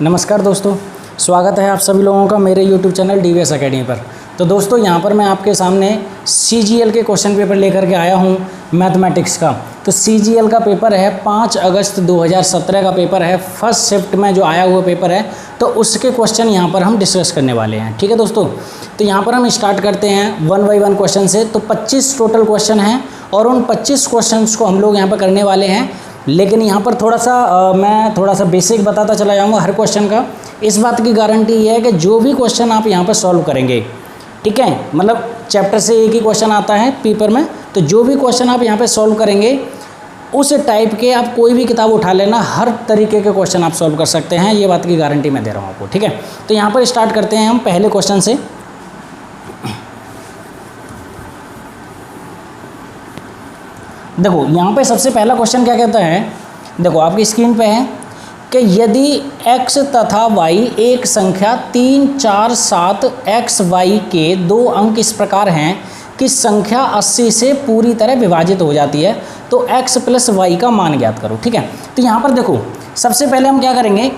नमस्कार दोस्तों, स्वागत है आप सभी लोगों का मेरे YouTube चैनल DVS अकेडमी पर। तो दोस्तों यहाँ पर मैं आपके सामने CGL के क्वेश्चन पेपर लेकर के आया हूँ मैथमेटिक्स का। तो CGL का पेपर है 5 अगस्त 2017 का पेपर है, फर्स्ट शिफ्ट में जो आया हुआ पेपर है, तो उसके क्वेश्चन यहाँ पर हम डिस्कस करने वाले हैं। ठीक है दोस्तों, तो यहाँ पर हम स्टार्ट करते हैं 1 बाई 1 क्वेश्चन से। तो 25 टोटल क्वेश्चन हैं और उन 25 क्वेश्चन को हम लोग यहाँ पर करने वाले हैं। लेकिन यहाँ पर मैं थोड़ा सा बेसिक बताता चला जाऊँगा हर क्वेश्चन का। इस बात की गारंटी ये है कि जो भी क्वेश्चन आप यहाँ पर सॉल्व करेंगे, ठीक है, मतलब चैप्टर से एक ही क्वेश्चन आता है पेपर में, तो जो भी क्वेश्चन आप यहाँ पे सॉल्व करेंगे उस टाइप के आप कोई भी किताब उठा लेना, हर तरीके के क्वेश्चन आप सॉल्व कर सकते हैं। ये बात की गारंटी मैं दे रहा हूँ आपको। ठीक है, तो यहाँ पर स्टार्ट करते हैं हम पहले क्वेश्चन से। देखो यहाँ पे सबसे पहला क्वेश्चन क्या कहता है, देखो आपकी स्क्रीन पे है कि यदि x तथा y एक संख्या 3, 4, 7 x, y के 2 अंक इस प्रकार हैं कि संख्या 80 से पूरी तरह विभाजित हो जाती है, तो x प्लस y का मान ज्ञात करो। ठीक है, तो यहाँ पर देखो सबसे पहले हम क्या करेंगे,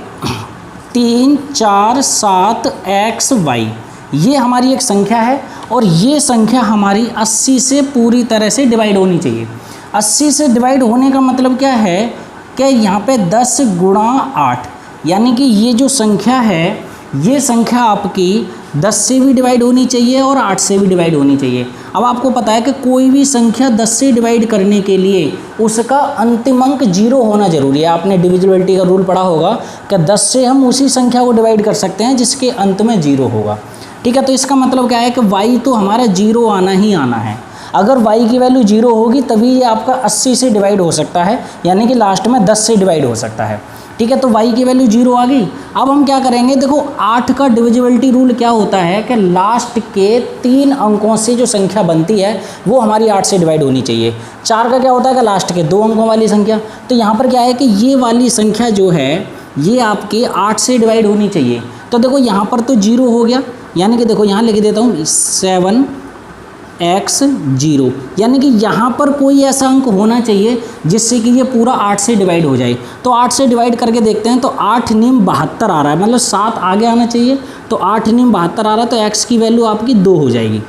3, 4, 7 x, y ये हमारी एक संख्या है और ये संख्या हमारी 80 से पूरी तरह से डिवाइड होनी चाहिए। 80 से डिवाइड होने का मतलब क्या है कि यहाँ पे 10 गुणा 8, यानी कि ये जो संख्या है ये संख्या आपकी 10 से भी डिवाइड होनी चाहिए और 8 से भी डिवाइड होनी चाहिए। अब आपको पता है कि कोई भी संख्या 10 से डिवाइड करने के लिए उसका अंतिम अंक 0 होना जरूरी है। आपने डिविजिबिलिटी का रूल पढ़ा होगा कि 10 से हम उसी संख्या को डिवाइड कर सकते हैं जिसके अंत में 0 होगा। ठीक है, तो इसका मतलब क्या है कि y तो हमारा 0 आना ही आना है। अगर y की वैल्यू 0 होगी तभी ये आपका 80 से डिवाइड हो सकता है, यानी कि लास्ट में 10 से डिवाइड हो सकता है। ठीक है, तो y की वैल्यू 0 आ गई। अब हम क्या करेंगे, देखो 8 का डिविजिबिलिटी रूल क्या होता है कि लास्ट के 3 अंकों से जो संख्या बनती है वो हमारी 8 से डिवाइड होनी चाहिए। 4 का क्या होता है कि लास्ट के 2 अंकों वाली संख्या। तो यहाँ पर क्या है कि ये वाली संख्या जो है ये आपकी 8 से डिवाइड होनी चाहिए। तो देखो यहाँ पर तो 0 हो गया, यानी कि देखो यहाँ लिख देता हूँ 7x 0, यानी कि यहाँ पर कोई ऐसा अंक होना चाहिए जिससे कि ये पूरा 8 से डिवाइड हो जाए। तो 8 से डिवाइड करके देखते हैं, तो 8 नीम 72 आ रहा है, मतलब 7 आगे आना चाहिए। तो 8 नीम 72 आ रहा है, तो x की वैल्यू आपकी 2 हो जाएगी।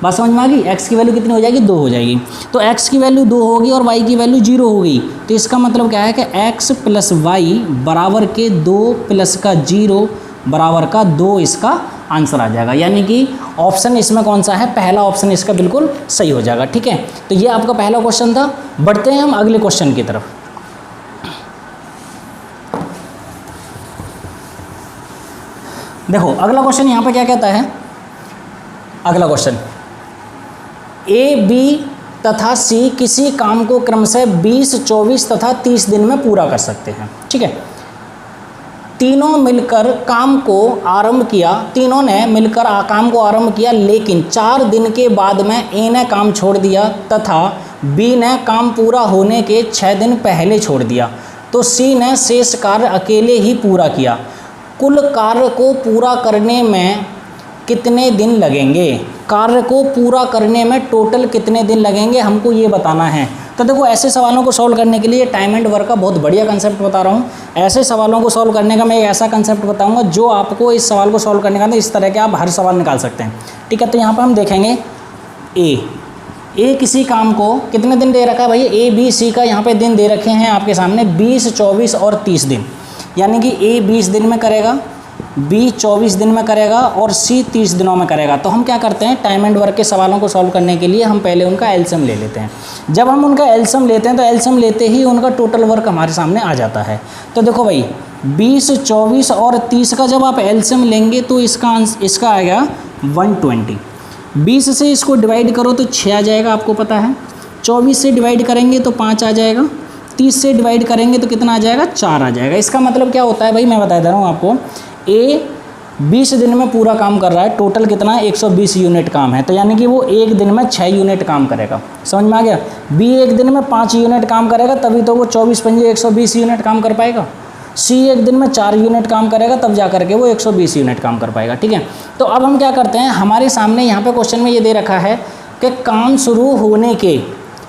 बात समझ में आ गई, x की वैल्यू कितनी हो जाएगी, 2 हो जाएगी। तो x की वैल्यू 2 होगी और y की वैल्यू 0 हो गई। तो इसका मतलब क्या है कि x प्लस वाई बराबर के 2 प्लस का 0 बराबर का 2 इसका आंसर आ जाएगा। यानी कि ऑप्शन इसमें कौन सा है, पहला ऑप्शन इसका बिल्कुल सही हो जाएगा। ठीक है, तो ये आपका पहला क्वेश्चन था। बढ़ते हैं हम अगले क्वेश्चन की तरफ। देखो अगला क्वेश्चन यहाँ पे क्या कहता है, अगला क्वेश्चन ए, बी तथा सी किसी काम को क्रमशः 20, 24 तथा 30 दिन में पूरा कर सकते हैं। ठीक है, तीनों मिलकर काम को आरंभ किया, तीनों ने मिलकर काम को आरंभ किया, लेकिन 4 दिन के बाद में ए ने काम छोड़ दिया तथा बी ने काम पूरा होने के 6 दिन पहले छोड़ दिया, तो सी ने शेष कार्य अकेले ही पूरा किया। कुल कार्य को पूरा करने में कितने दिन लगेंगे, कार्य को पूरा करने में टोटल कितने दिन लगेंगे, हमको ये बताना है। तो देखो ऐसे सवालों को सॉल्व करने के लिए टाइम एंड वर्क का बहुत बढ़िया कंसेप्ट बता रहा हूँ। ऐसे सवालों को सॉल्व करने का मैं एक ऐसा कंसेप्ट बताऊंगा जो आपको इस सवाल को सॉल्व करने का ना, इस तरह के आप हर सवाल निकाल सकते हैं। ठीक है, तो यहाँ पर हम देखेंगे ए किसी काम को कितने दिन दे रखा है भाई, ए बी सी का यहाँ पे दिन दे रखे हैं आपके सामने 20, 24 और 30 दिन, यानी कि ए 20 दिन में करेगा, बी 24 दिन में करेगा और सी 30 दिनों में करेगा। तो हम क्या करते हैं, टाइम एंड वर्क के सवालों को सॉल्व करने के लिए हम पहले उनका एलसीएम ले लेते हैं। जब हम उनका एलसीएम लेते हैं तो एलसीएम लेते ही उनका टोटल वर्क हमारे सामने आ जाता है। तो देखो भाई 20, 24 और 30 का जब आप एलसीएम लेंगे तो इसका आएगा 120। 20 से इसको डिवाइड करो तो 6 आ जाएगा, आपको पता है। 24 से डिवाइड करेंगे तो 5 आ जाएगा। 30 से डिवाइड करेंगे तो कितना आ जाएगा, 4 आ जाएगा। इसका मतलब क्या होता है भाई, मैं बता दे रहा हूँ आपको। ए 20 दिन में पूरा काम कर रहा है, टोटल कितना 120 यूनिट काम है, तो यानी कि वो एक दिन में 6 यूनिट काम करेगा। समझ में आ गया। बी एक दिन में 5 यूनिट काम करेगा, तभी तो वो 24 पंजे 120 यूनिट काम कर पाएगा। सी एक दिन में 4 यूनिट काम करेगा, तब जा करके वो 120 यूनिट काम कर पाएगा। ठीक है, तो अब हम क्या करते हैं, हमारे सामने यहाँ पे क्वेश्चन में ये दे रखा है कि काम शुरू होने के,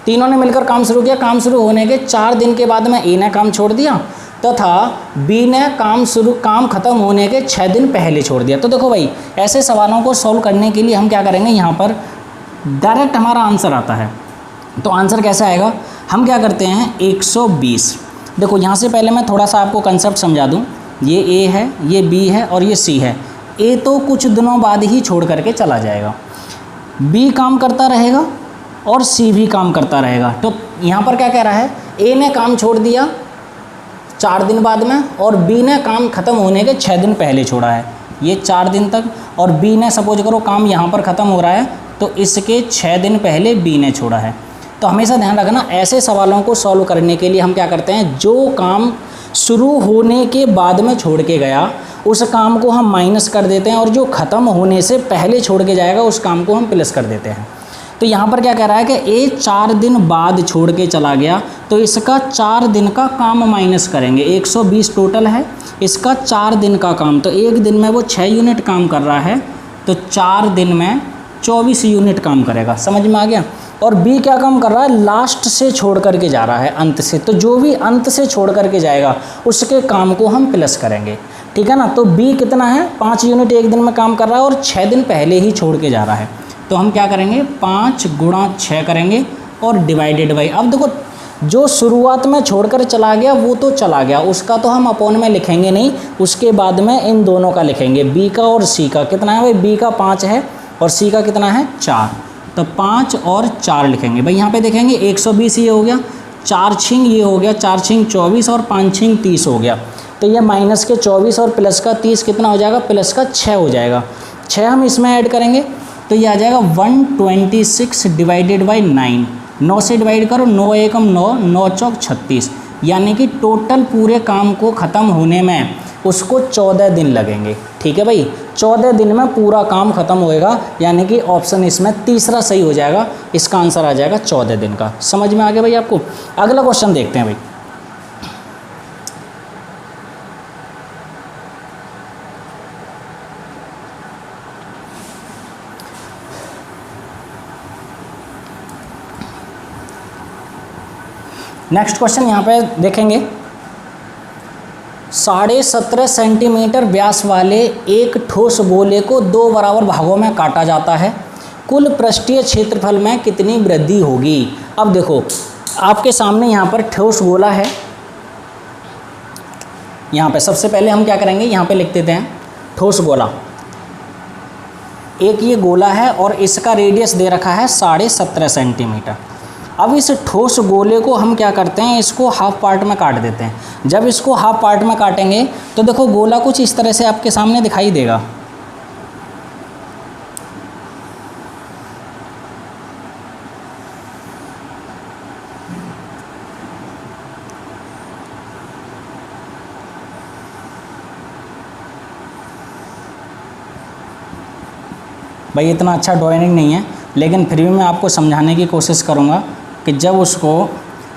तीनों ने मिलकर काम शुरू किया, काम शुरू होने के 4 दिन के बाद में ए ने काम छोड़ दिया, तथा बी ने काम खत्म होने के 6 दिन पहले छोड़ दिया। तो देखो भाई, ऐसे सवालों को सॉल्व करने के लिए हम क्या करेंगे, यहाँ पर डायरेक्ट हमारा आंसर आता है। तो आंसर कैसा आएगा, हम क्या करते हैं 120। देखो यहाँ से पहले मैं थोड़ा सा आपको कंसेप्ट समझा दूँ। ये ए है, ये बी है और ये सी है। ए तो कुछ दिनों बाद ही छोड़ करके चला जाएगा, बी काम करता रहेगा और सी भी काम करता रहेगा। तो यहाँ पर क्या कह रहा है, ए ने काम छोड़ दिया 4 दिन बाद में और बी ने काम ख़त्म होने के 6 दिन पहले छोड़ा है, ये 4 दिन तक, और बी ने सपोज करो काम यहाँ पर ख़त्म हो रहा है तो इसके 6 दिन पहले बी ने छोड़ा है। तो हमेशा ध्यान रखना, ऐसे सवालों को सॉल्व करने के लिए हम क्या करते हैं, जो काम शुरू होने के बाद में छोड़ के गया उस काम को हम माइनस कर देते हैं और जो ख़त्म होने से पहले छोड़ के जाएगा उस काम को हम प्लस कर देते हैं। तो यहाँ पर क्या कह रहा है कि ए 4 दिन बाद छोड़ के चला गया तो इसका 4 दिन का काम माइनस करेंगे। 120 टोटल है, इसका 4 दिन का काम, तो एक दिन में वो 6 यूनिट काम कर रहा है तो 4 दिन में 24 यूनिट काम करेगा। समझ में आ गया। और बी क्या काम कर रहा है, लास्ट से छोड़ करके जा रहा है, अंत से। तो जो भी अंत से छोड़ करके जाएगा उसके काम को हम प्लस करेंगे, ठीक है ना। तो बी कितना है, 5 यूनिट एक दिन में काम कर रहा है और 6 दिन पहले ही छोड़ के जा रहा है। तो हम क्या करेंगे, 5 गुणा 6 करेंगे और डिवाइडेड बाई। अब देखो, जो शुरुआत में छोड़कर चला गया वो तो चला गया, उसका तो हम अपॉन में लिखेंगे नहीं, उसके बाद में इन दोनों का लिखेंगे, बी का और सी का। कितना है भाई, बी का 5 है और सी का कितना है 4, तो 5 और 4 लिखेंगे भाई। यहाँ पे देखेंगे 120 ये हो गया, 4 छिंग ये हो गया, 4 छिंग 24 और 5 छिंग 30 हो गया। तो ये माइनस के 24 और प्लस का 30 कितना हो जाएगा, प्लस का 6 हो जाएगा। 6 हम इसमें ऐड करेंगे तो ये आ जाएगा 126 डिवाइडेड बाई 9। 9 से डिवाइड करो, 9 एकम 9, 9 चौक 36, यानी कि टोटल पूरे काम को ख़त्म होने में उसको 14 दिन लगेंगे। ठीक है भाई, 14 दिन में पूरा काम खत्म होएगा, यानी कि ऑप्शन इसमें तीसरा सही हो जाएगा। इसका आंसर आ जाएगा 14 दिन का। समझ में आ गया भाई आपको। अगला क्वेश्चन देखते हैं भाई। नेक्स्ट क्वेश्चन यहाँ पे देखेंगे, 17.5 सेंटीमीटर व्यास वाले एक ठोस गोले को 2 बराबर भागों में काटा जाता है, कुल पृष्ठीय क्षेत्रफल में कितनी वृद्धि होगी। अब देखो, आपके सामने यहाँ पर ठोस गोला है। यहाँ पे सबसे पहले हम क्या करेंगे, यहाँ पे लिख देते हैं ठोस गोला। एक ये गोला है और इसका रेडियस दे रखा है 17.5 सेंटीमीटर। अब इस ठोस गोले को हम क्या करते हैं, इसको हाफ पार्ट में काट देते हैं। जब इसको हाफ पार्ट में काटेंगे तो देखो गोला कुछ इस तरह से आपके सामने दिखाई देगा। भाई इतना अच्छा ड्राइंग नहीं है, लेकिन फिर भी मैं आपको समझाने की कोशिश करूँगा कि जब उसको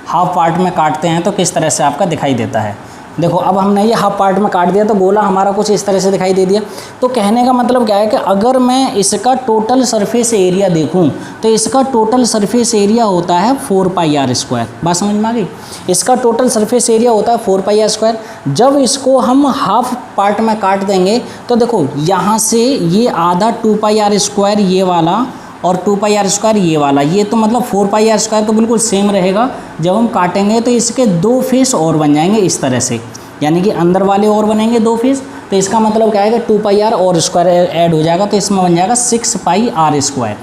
हाफ पार्ट में काटते हैं तो किस तरह से आपका दिखाई देता है। देखो, अब हमने ये हाफ पार्ट में काट दिया तो गोला हमारा कुछ इस तरह से दिखाई दे दिया। तो कहने का मतलब क्या है कि अगर मैं इसका टोटल सरफेस एरिया देखूं तो इसका टोटल सरफेस एरिया होता है 4πr²। बात समझ में आ गई। इसका टोटल सरफेस एरिया होता है 4πr²। जब इसको हम हाफ पार्ट में काट देंगे तो देखो यहाँ से ये आधा 2πr² ये वाला और 2πr² ये वाला, ये तो मतलब 4πr² तो बिल्कुल सेम रहेगा। जब हम काटेंगे तो इसके 2 फेस और बन जाएंगे इस तरह से, यानी कि अंदर वाले और बनेंगे 2 फेस। तो इसका मतलब क्या है कि 2πr और स्क्वायर ऐड हो जाएगा तो इसमें बन जाएगा 6πr²।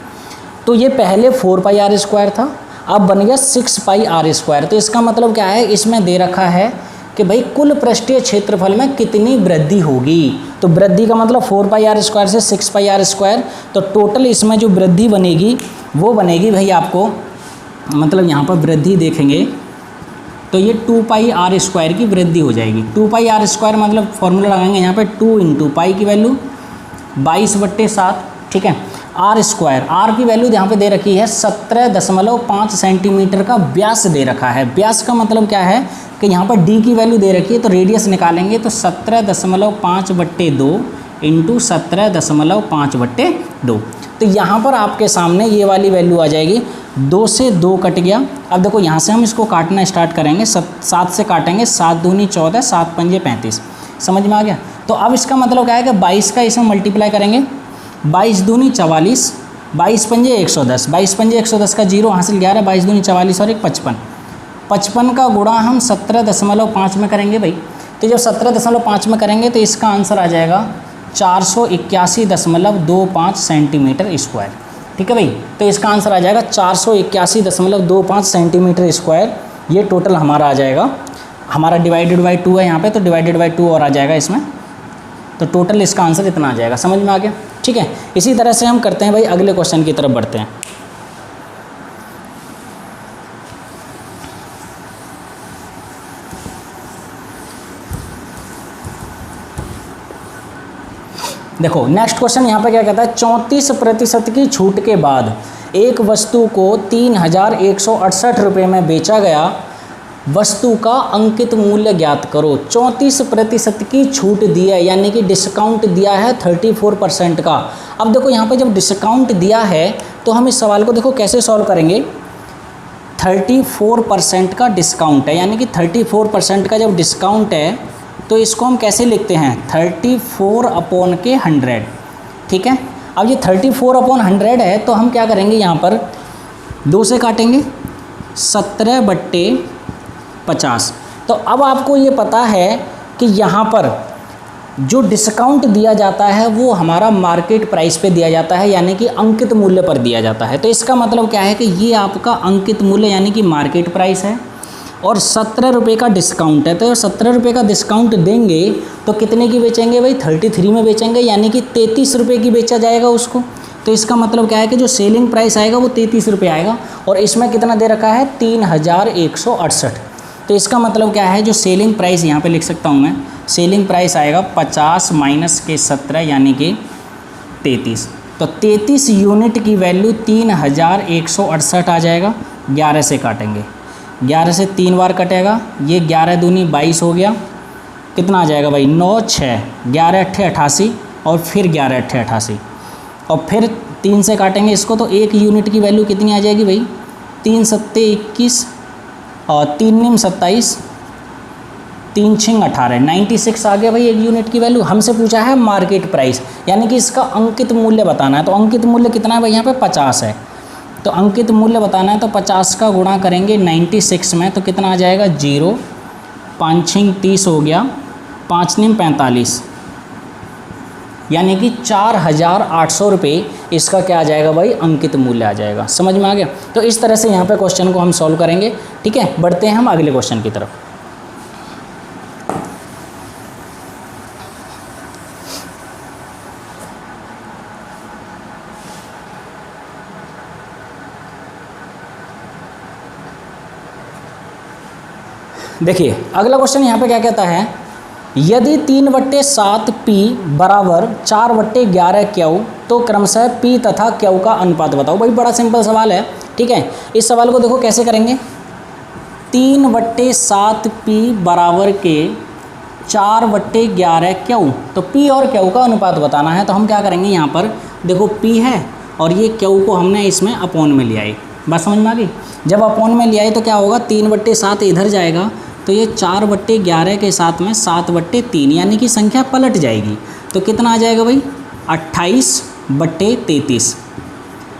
तो ये पहले 4πr² था, अब बन गया 6πr²। तो इसका मतलब क्या है, इसमें दे रखा है कि भाई कुल पृष्ठीय क्षेत्रफल में कितनी वृद्धि होगी। तो वृद्धि का मतलब 4πr² से 6πr²। तो टोटल इसमें जो वृद्धि बनेगी वो बनेगी भाई आपको, मतलब यहाँ पर वृद्धि देखेंगे तो ये 2πr² की वृद्धि हो जाएगी। 2πr² मतलब फॉर्मूला लगाएंगे यहाँ पे 2 × पाई की वैल्यू 22/7, ठीक है। r² की वैल्यू यहाँ पे दे रखी है 17.5 सेंटीमीटर का व्यास दे रखा है। व्यास का मतलब क्या है कि यहाँ पर d की वैल्यू दे रखी है तो रेडियस निकालेंगे तो 17.5/2 × 17.5/2। तो तो यहाँ पर आपके सामने ये वाली वैल्यू आ जाएगी, 2 से 2 कट गया। अब देखो यहाँ से हम इसको काटना स्टार्ट करेंगे, 7 से काटेंगे, 7 दूनी 14, 7 पंजे 35, समझ में आ गया। तो अब इसका मतलब क्या है कि 22 का इसमें मल्टीप्लाई करेंगे, 22 दूनी 44, 22 पंजे 110, 22 पंजे 110 का 0 हासिल 11, 22 दूनी 44 और 1 55, 55 का गुणा हम 17.5 में करेंगे भाई। तो जब 17.5 में करेंगे तो इसका आंसर आ जाएगा 481.25 सेंटीमीटर स्क्वायर। ठीक है भाई, तो इसका आंसर आ जाएगा 481.25 सेंटीमीटर स्क्वायर। ये टोटल हमारा आ जाएगा, हमारा डिवाइडेड बाई 2 है यहाँ पे, तो डिवाइडेड बाई 2 और आ जाएगा इसमें, तो टोटल इसका आंसर इतना आ जाएगा। समझ में आ गया? ठीक है, इसी तरह से हम करते हैं भाई, अगले क्वेश्चन की तरफ बढ़ते हैं। देखो नेक्स्ट क्वेश्चन यहाँ पे क्या कहता है, 34% की छूट के बाद एक वस्तु को 3168 रुपये में बेचा गया, वस्तु का अंकित मूल्य ज्ञात करो। 34% की छूट दी है, यानी कि डिस्काउंट दिया है 34% का। अब देखो यहाँ पे जब डिस्काउंट दिया है तो हम इस सवाल को देखो कैसे सॉल्व करेंगे। 34% का डिस्काउंट है, यानी कि 34% का जब डिस्काउंट है तो इसको हम कैसे लिखते हैं, 34/100। ठीक है, अब ये 34/100 है तो हम क्या करेंगे, यहाँ पर 2 से काटेंगे, 17/50। तो अब आपको ये पता है कि यहाँ पर जो डिस्काउंट दिया जाता है वो हमारा मार्केट प्राइस पे दिया जाता है, यानी कि अंकित मूल्य पर दिया जाता है। तो इसका मतलब क्या है कि ये आपका अंकित मूल्य यानी कि मार्केट प्राइस है, और 17 रुपये का डिस्काउंट है। तो 17 रुपये का डिस्काउंट देंगे तो कितने की बेचेंगे भाई, 33 में बेचेंगे, यानी कि 33 रुपये की बेचा जाएगा उसको। तो इसका मतलब क्या है कि जो सेलिंग प्राइस आएगा वो 33 रुपये आएगा, और इसमें कितना दे रखा है, 3168। तो इसका मतलब क्या है, जो सेलिंग प्राइस यहाँ पे लिख सकता हूँ मैं, सेलिंग प्राइस आएगा 50 माइनस के 17 यानी कि 33। तो 33 यूनिट की वैल्यू 3168 आ जाएगा। 11 से काटेंगे, 11 से 3 बार कटेगा, ये 11 दूनी 22 हो गया, कितना आ जाएगा भाई, 9 6, 11 8 88 और फिर 11 8 88, और फिर 3 से काटेंगे इसको तो 1 यूनिट की वैल्यू कितनी आ जाएगी भाई, 3 सत्ते 21 और 3 निम 27, 3 छिंग 18, 96 आ गया भाई 1 यूनिट की वैल्यू। हमसे पूछा है मार्केट प्राइस, यानी कि इसका अंकित मूल्य बताना है। तो अंकित मूल्य कितना है भाई, यहाँ पे 50 है, तो अंकित मूल्य बताना है तो 50 का गुणा करेंगे 96 में, तो कितना आ जाएगा, 0, 5 छिंग 30 हो गया, 5 निम 45, यानी कि 4800 रुपये इसका क्या आ जाएगा भाई, अंकित मूल्य आ जाएगा। समझ में आ गया? तो इस तरह से यहाँ पे क्वेश्चन को हम सॉल्व करेंगे। ठीक है, बढ़ते हैं हम अगले क्वेश्चन की तरफ। देखिए अगला क्वेश्चन यहाँ पे क्या कहता है, यदि 3/7 P बराबर 4/11 क्यू तो क्रमशः P तथा क्यू का अनुपात बताओ। भाई बड़ा सिंपल सवाल है। ठीक है, इस सवाल को देखो कैसे करेंगे, 3/7 P बराबर के 4/11 क्यू, तो P और क्यू का अनुपात बताना है। तो हम क्या करेंगे, यहाँ पर देखो P है और ये क्यू को हमने इसमें अपॉन में लिया है। बात समझ में आ गई? जब अपॉन में लिया है तो क्या होगा, 3/7 इधर जाएगा तो ये 4/11 के साथ में 7/3, यानी कि संख्या पलट जाएगी। तो कितना आ जाएगा भाई, 28/33।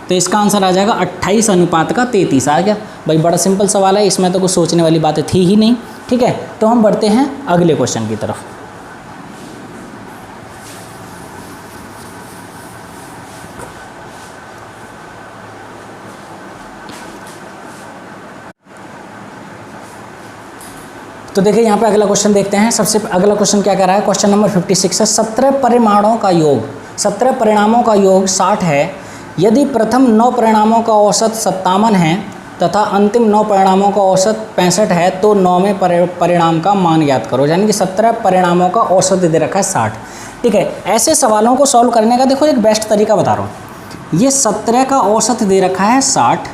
तो इसका आंसर आ जाएगा 28 अनुपात का 33 आ गया। भाई बड़ा सिंपल सवाल है, इसमें तो कुछ सोचने वाली बातें थी ही नहीं। ठीक है, तो हम बढ़ते हैं अगले क्वेश्चन की तरफ। तो देखिए यहाँ पे अगला क्वेश्चन देखते हैं। सबसे अगला क्वेश्चन क्या कह रहा है, क्वेश्चन नंबर 56 है, 17 परिमाणों का योग, 17 परिणामों का योग 60 है। यदि प्रथम 9 परिणामों का औसत 57 है तथा अंतिम 9 परिणामों का औसत 65 है तो 9वें परिणाम का मान ज्ञात करो। यानी कि 17 परिणामों का औसत दे रखा है 60। ठीक है, ऐसे सवालों को सॉल्व करने का देखो एक बेस्ट तरीका बता रहा हूँ। ये 17 का औसत दे रखा है 60,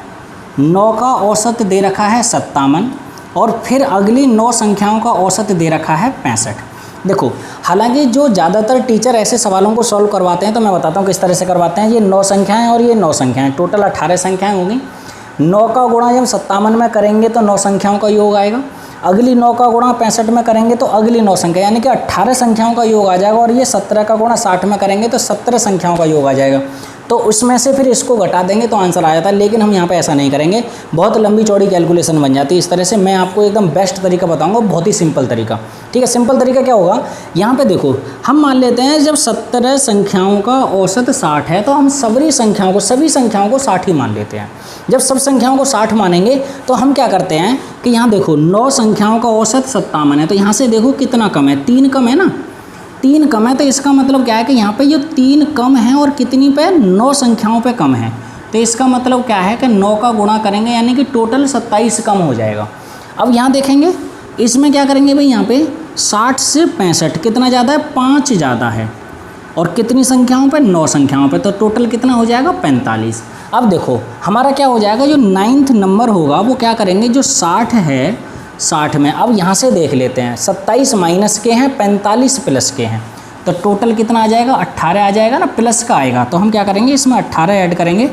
9 का औसत दे रखा है 57 और फिर अगली 9 संख्याओं का औसत दे रखा है 65। देखो, हालांकि जो ज़्यादातर टीचर ऐसे सवालों को सॉल्व करवाते हैं तो मैं बताता हूँ किस तरह से करवाते हैं। ये 9 संख्याएं और ये 9 संख्याएं, टोटल 18 संख्याएं होंगी। 9 का गुणा जब 57 में करेंगे तो 9 संख्याओं का योग आएगा। अगली 9 का गुणा 65 में करेंगे तो अगली 9 संख्या, यानी कि 18 संख्याओं का योग आ जाएगा। और ये 17 का गुणा 60 में करेंगे तो 17 संख्याओं का योग आ जाएगा। तो उसमें से फिर इसको घटा देंगे तो आंसर आ जाता है। लेकिन हम यहाँ पे ऐसा नहीं करेंगे, बहुत लंबी चौड़ी कैलकुलेशन बन जाती है। इस तरह से मैं आपको एकदम बेस्ट तरीका बताऊंगा, बहुत ही सिंपल तरीका। ठीक है, सिंपल तरीका क्या होगा, यहाँ पे देखो, हम मान लेते हैं जब 17 संख्याओं का औसत 60 है तो हम सभी संख्याओं को 60 ही मान लेते हैं। जब सब संख्याओं को 60 मानेंगे तो हम क्या करते हैं कि यहाँ देखो 9 संख्याओं का औसत 57 है, तो यहाँ से देखो कितना कम है, 3 कम है ना, 3 कम है। तो इसका मतलब क्या है कि यहाँ पे ये 3 कम है और कितनी पे, 9 संख्याओं पे कम है। तो इसका मतलब क्या है कि 9 का गुणा करेंगे यानी कि टोटल 27 कम हो जाएगा। अब यहाँ देखेंगे इसमें क्या करेंगे भाई, यहाँ पे 60 से 65 कितना ज़्यादा है, 5 ज़्यादा है। और कितनी संख्याओं पे, 9 संख्याओं पे, तो टोटल कितना हो जाएगा, 45। अब देखो हमारा क्या हो जाएगा, जो 9th नंबर होगा वो क्या करेंगे, जो 60 है 60 में, अब यहाँ से देख लेते हैं 27 माइनस के हैं, 45 प्लस के हैं, तो टोटल कितना आ जाएगा, 18 आ जाएगा ना, प्लस का आएगा। तो हम क्या करेंगे, इसमें 18 ऐड करेंगे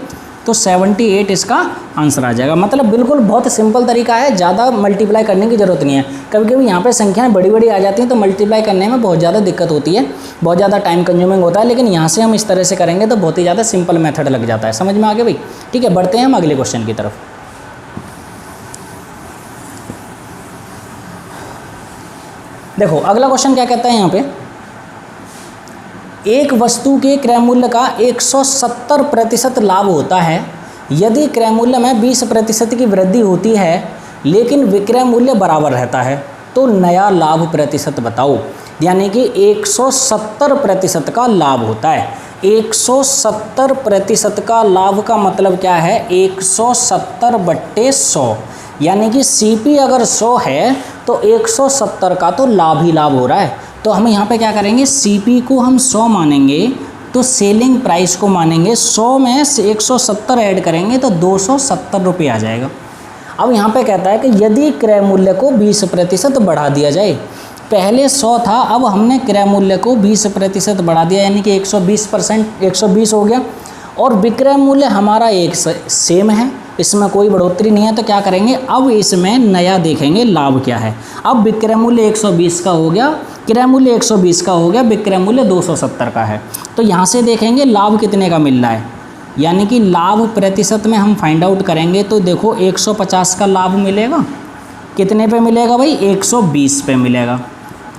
तो 78 इसका आंसर आ जाएगा। मतलब बिल्कुल बहुत सिंपल तरीका है, ज़्यादा मल्टीप्लाई करने की ज़रूरत नहीं है। कभी कभी यहाँ पे संख्याएं बड़ी बड़ी आ जाती हैं तो मल्टीप्लाई करने में बहुत ज़्यादा दिक्कत होती है, बहुत ज़्यादा टाइम कंज्यूमिंग होता है। लेकिन यहाँ से हम इस तरह से करेंगे तो बहुत ही ज़्यादा सिंपल मेथड लग जाता है। समझ में आ गया भाई? ठीक है, बढ़ते हैं हम अगले क्वेश्चन की तरफ। देखो अगला क्वेश्चन क्या कहता है यहाँ पे, एक वस्तु के क्रय मूल्य का 170% लाभ होता है यदि क्रय मूल्य में 20% की वृद्धि होती है लेकिन विक्रय मूल्य बराबर रहता है, तो नया लाभ प्रतिशत बताओ। यानी कि 170% का लाभ होता है। 170% का लाभ का मतलब क्या है, 170/100, यानी कि सीपी अगर 100 है तो 170 का तो लाभ ही लाभ हो रहा है। तो हम यहाँ पे क्या करेंगे, सीपी को हम 100 मानेंगे तो सेलिंग प्राइस को मानेंगे 100 में से 170 ऐड करेंगे तो 270 रुपये आ जाएगा। अब यहाँ पे कहता है कि यदि क्रय मूल्य को 20% बढ़ा दिया जाए, पहले 100 था, अब हमने क्रय मूल्य को 20% बढ़ा दिया यानी कि 120 हो गया, और विक्रय मूल्य हमारा एक सेम है, इसमें कोई बढ़ोतरी नहीं है। तो क्या करेंगे, अब इसमें नया देखेंगे लाभ क्या है। अब विक्रय मूल्य 120 का हो गया, क्रय मूल्य 120 का हो गया, विक्रय मूल्य 270 का है। तो यहाँ से देखेंगे लाभ कितने का मिल रहा है, यानी कि लाभ प्रतिशत में हम फाइंड आउट करेंगे तो देखो 150 का लाभ मिलेगा, कितने पे मिलेगा भाई, 120 पे मिलेगा।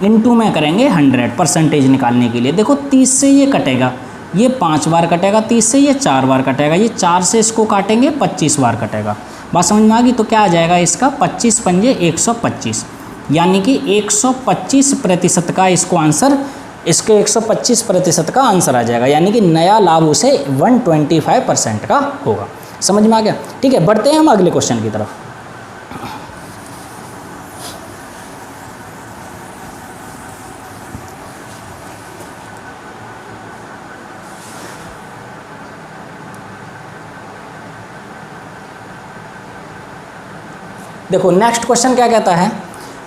इनटू में करेंगे 100% निकालने के लिए। देखो 30 से ये कटेगा, ये 5 बार कटेगा, 30 से ये 4 बार कटेगा, ये 4 से इसको काटेंगे 25 बार कटेगा। बात समझ में आ गई? तो क्या आ जाएगा इसका, 25 पंजे 125, यानी कि 125% का इसको आंसर, इसके 125% का आंसर आ जाएगा। यानी कि नया लाभ उसे 125% का होगा। समझ में आ गया? ठीक है, बढ़ते हैं हम अगले क्वेश्चन की तरफ। देखो नेक्स्ट क्वेश्चन क्या कहता है,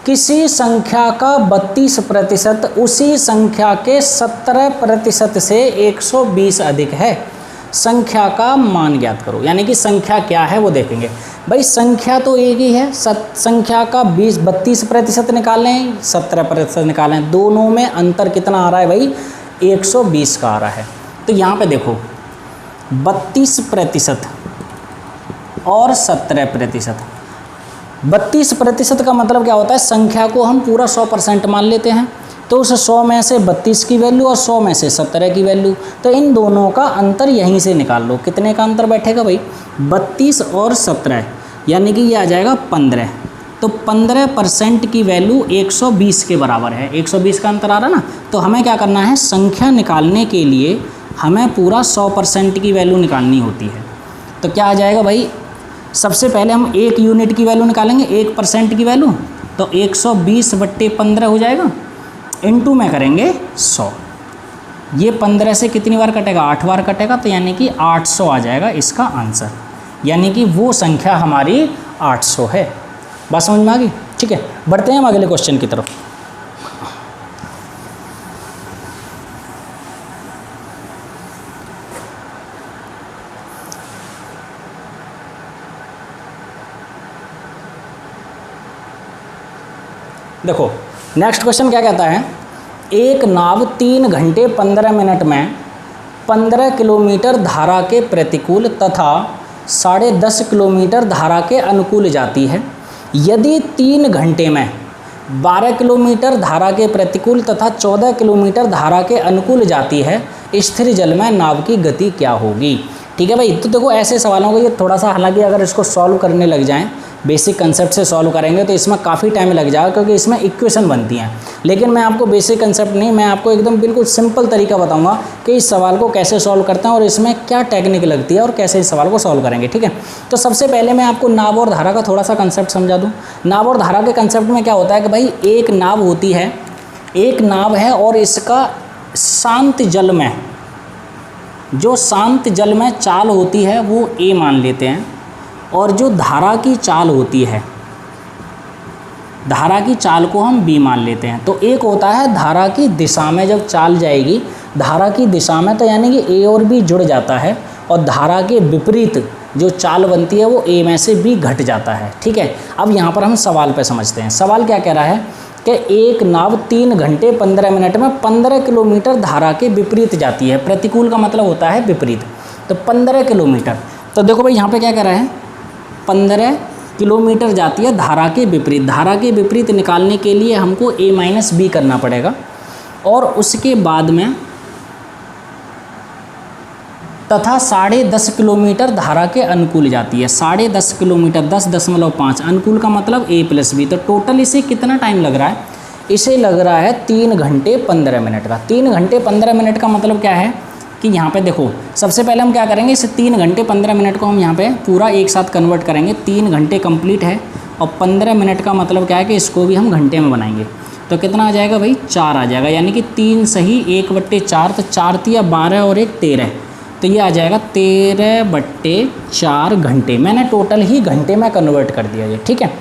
किसी संख्या का 32% उसी संख्या के 17% से 120 अधिक है, संख्या का मान ज्ञात करो। यानी कि संख्या क्या है वो देखेंगे। भाई संख्या तो एक ही है, संख्या का 32% निकालें, 17% निकालें, दोनों में अंतर कितना आ रहा है भाई, 120 का आ रहा है। तो यहाँ पे देखो 32% और 17%। 32% का मतलब क्या होता है, संख्या को हम पूरा 100% मान लेते हैं, तो उस 100 में से 32 की वैल्यू और 100 में से 17 की वैल्यू, तो इन दोनों का अंतर यहीं से निकाल लो। कितने का अंतर बैठेगा भाई, 32 और 17, यानी कि ये आ जाएगा 15। तो 15% की वैल्यू 120 के बराबर है। 120 का अंतर आ रहा ना, तो हमें क्या करना है, संख्या निकालने के लिए हमें पूरा 100% की वैल्यू निकालनी होती है। तो क्या आ जाएगा भाई, सबसे पहले हम 1 यूनिट की वैल्यू निकालेंगे, 1% की वैल्यू, तो 120/15 हो जाएगा, इनटू में करेंगे 100। ये 15 से कितनी बार कटेगा, 8 बार कटेगा, तो यानी कि 800 आ जाएगा इसका आंसर। यानी कि वो संख्या हमारी 800 है। बात समझ में आ गई? ठीक है, बढ़ते हैं हम अगले क्वेश्चन की तरफ। देखो नेक्स्ट क्वेश्चन क्या कहता है, एक नाव 3 घंटे 15 मिनट में 15 किलोमीटर धारा के प्रतिकूल तथा 10.5 किलोमीटर धारा के अनुकूल जाती है। यदि 3 घंटे में 12 किलोमीटर धारा के प्रतिकूल तथा 14 किलोमीटर धारा के अनुकूल जाती है, स्थिर जल में नाव की गति क्या होगी। ठीक है भाई, तो देखो ऐसे सवालों को ये थोड़ा सा, हालांकि अगर इसको सॉल्व करने लग जाएं, बेसिक कंसेप्ट से सॉल्व करेंगे तो इसमें काफ़ी टाइम लग जाएगा, क्योंकि इसमें इक्वेशन बनती हैं। लेकिन मैं आपको बेसिक कंसेप्ट नहीं, मैं आपको एकदम बिल्कुल सिंपल तरीका बताऊंगा कि इस सवाल को कैसे सॉल्व करते हैं और इसमें क्या टेक्निक लगती है और कैसे इस सवाल को सॉल्व करेंगे। ठीक है, तो सबसे पहले मैं आपको नाव और धारा का थोड़ा सा कंसेप्ट समझा दूँ। नाव और धारा के कंसेप्ट में क्या होता है कि भाई एक नाव होती है, एक नाव है और इसका शांत जल में, जो शांत जल में चाल होती है वो ए मान लेते हैं, और जो धारा की चाल होती है, धारा की चाल को हम बी मान लेते हैं। तो एक होता है धारा की दिशा में जब चाल जाएगी, धारा की दिशा में, तो यानी कि ए और बी जुड़ जाता है, और धारा के विपरीत जो चाल बनती है वो ए में से बी घट जाता है। ठीक है, अब यहाँ पर हम सवाल पे समझते हैं। सवाल क्या कह रहा है कि एक नाव 3 घंटे 15 मिनट में 15 किलोमीटर धारा के विपरीत जाती है। प्रतिकूल का मतलब होता है विपरीत, तो 15 किलोमीटर। तो देखो भाई यहाँ पे क्या कह रहा है, 15 किलोमीटर जाती है धारा के विपरीत। धारा के विपरीत निकालने के लिए हमको ए माइनस बी करना पड़ेगा, और उसके बाद में तथा 10.5 किलोमीटर धारा के अनुकूल जाती है। 10.5 किलोमीटर 10.5 अनुकूल का मतलब ए प्लस बी। तो टोटल इसे कितना टाइम लग रहा है, इसे लग रहा है 3 घंटे 15 मिनट का। 3 घंटे 15 मिनट का मतलब क्या है कि यहाँ पे देखो, सबसे पहले हम क्या करेंगे, इसे 3 घंटे 15 मिनट को हम यहाँ पे पूरा एक साथ कन्वर्ट करेंगे। 3 घंटे कंप्लीट है, और 15 मिनट का मतलब क्या है कि इसको भी हम घंटे में बनाएंगे। तो कितना आ जाएगा भाई, 4 आ जाएगा, यानी कि 3 सही 1/4, तो 4 तिया 12 और 1 13, तो ये आ जाएगा 13/4 घंटे। मैंने टोटल ही घंटे में कन्वर्ट कर दिया ये। ठीक है,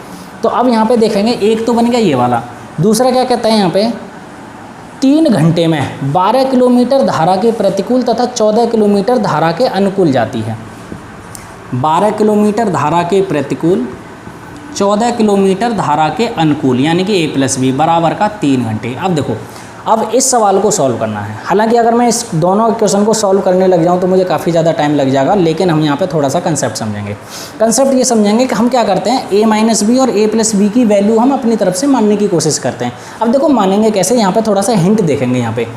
तो अब यहाँ पे देखेंगे, एक तो बन गया ये वाला, दूसरा क्या कहता है यहाँ पे, 3 घंटे में 12 किलोमीटर धारा के प्रतिकूल तथा 14 किलोमीटर धारा के अनुकूल जाती है। 12 किलोमीटर धारा के प्रतिकूल, 14 किलोमीटर धारा के अनुकूल, यानी कि ए प्लस बी बराबर का 3 घंटे। अब देखो, अब इस सवाल को सॉल्व करना है। हालांकि अगर मैं इस दोनों क्वेश्चन को सॉल्व करने लग जाऊं तो मुझे काफ़ी ज़्यादा टाइम लग जाएगा, लेकिन हम यहाँ पे थोड़ा सा कंसेप्ट समझेंगे। कंसेप्ट ये समझेंगे कि हम क्या करते हैं, ए माइनस बी और ए प्लस बी की वैल्यू हम अपनी तरफ से मानने की कोशिश करते हैं। अब देखो मानेंगे कैसे, यहाँ पे थोड़ा सा हिंट देखेंगे। यहाँ पे